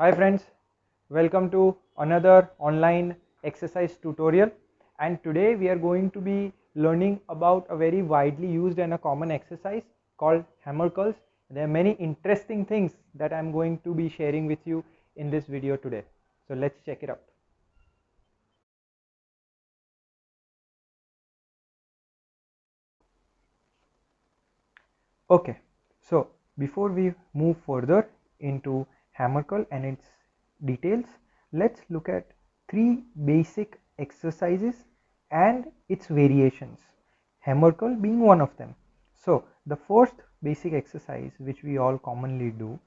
Hi friends, welcome to another online exercise tutorial, and today we are going to be learning about a very widely used and a common exercise called hammer curls. There are many interesting things that I am going to be sharing with you in this video today. So let's check it out. Okay, so before we move further into hammer curl and its details, let's look at three basic exercises and its variations, hammer curl being one of them. So the first basic exercise which we all commonly do,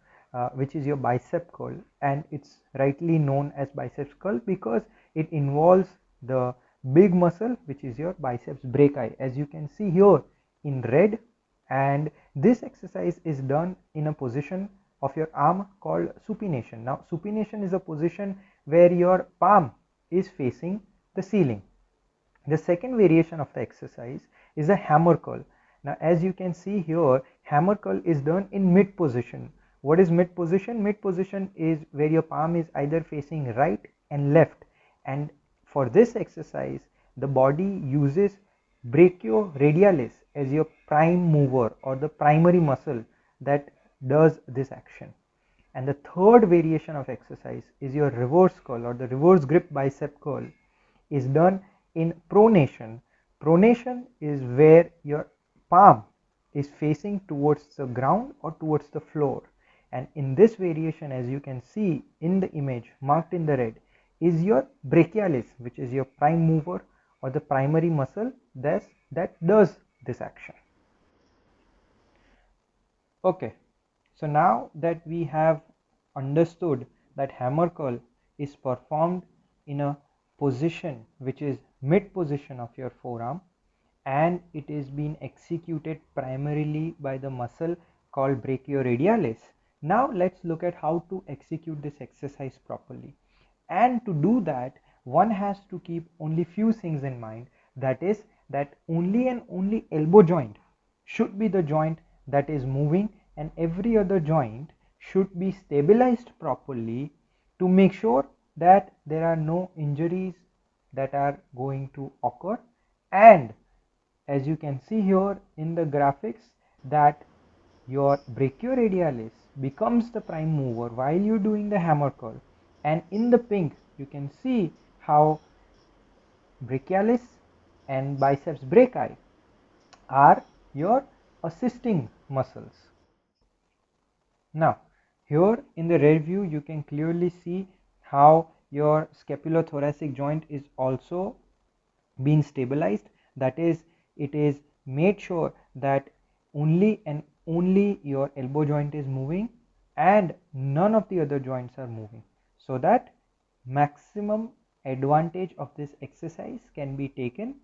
which is your bicep curl, and it's rightly known as biceps curl because it involves the big muscle which is your biceps brachii, as you can see here in red. And this exercise is done in a position of your arm called supination. Now supination is a position where your palm is facing the ceiling. The second variation of the exercise is a hammer curl. Now as you can see here, hammer curl is done in mid position. What is mid position? Mid position is where your palm is either facing right and left, and for this exercise the body uses brachioradialis as your prime mover or the primary muscle that does this action. And the third variation of exercise is your reverse curl or the reverse grip bicep curl, is done in pronation. Pronation is where your palm is facing towards the ground or towards the floor, and in this variation, as you can see in the image marked in the red, is your brachialis, which is your prime mover or the primary muscle that does this action. Okay, so now that we have understood that hammer curl is performed in a position which is mid position of your forearm, and it is being executed primarily by the muscle called brachioradialis. Now let's look at how to execute this exercise properly. And to do that, one has to keep only few things in mind. That is that only and only elbow joint should be the joint that is moving, and every other joint should be stabilized properly to make sure that there are no injuries that are going to occur. And as you can see here in the graphics, that your brachioradialis becomes the prime mover while you're doing the hammer curl, and in the pink you can see how brachialis and biceps brachii are your assisting muscles. Now here in the rear view you can clearly see how your scapulothoracic joint is also being stabilized. That is, it is made sure that only and only your elbow joint is moving and none of the other joints are moving, so that maximum advantage of this exercise can be taken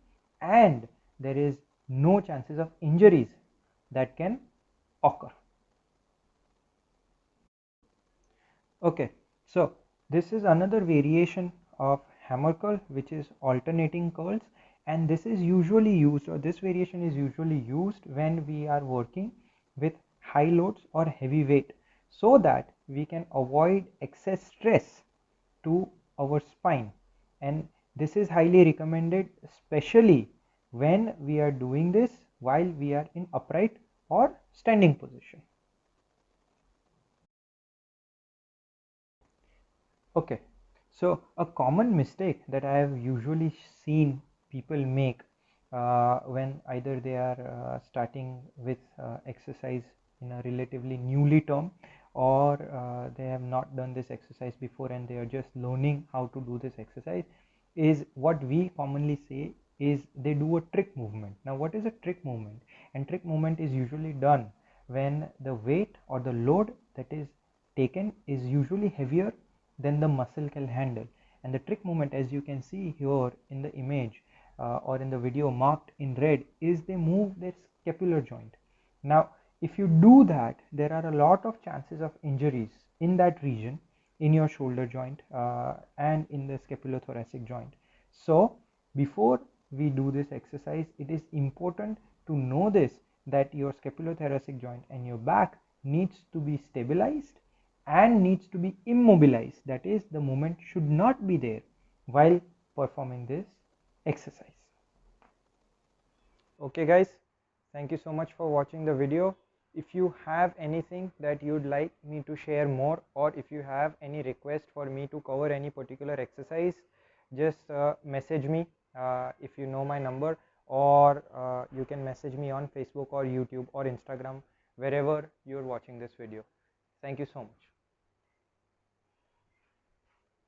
and there is no chances of injuries that can occur. Okay, so this is another variation of hammer curl, which is alternating curls, and this is usually used, or this variation is usually used when we are working with high loads or heavy weight, so that we can avoid excess stress to our spine. And this is highly recommended, especially when we are doing this while we are in upright or standing position. Okay, so a common mistake that I have usually seen people make when either they are starting with exercise in a relatively newly term, or they have not done this exercise before and they are just learning how to do this exercise, is what we commonly say is they do a trick movement. Now what is a trick movement? And trick movement is usually done when the weight or the load that is taken is usually heavier than the muscle can handle. And the trick movement, as you can see here in the image or in the video marked in red, is they move their scapular joint. Now if you do that, there are a lot of chances of injuries in that region, in your shoulder joint and in the scapulothoracic joint. So before we do this exercise, it is important to know this, that your scapulothoracic joint and your back needs to be stabilized and needs to be immobilized. That is, the movement should not be there while performing this exercise. Okay guys, thank you so much for watching the video. If you have anything that you'd like me to share more, or if you have any request for me to cover any particular exercise, just message me if you know my number, or you can message me on Facebook or YouTube or Instagram, wherever you're watching this video. Thank you so much.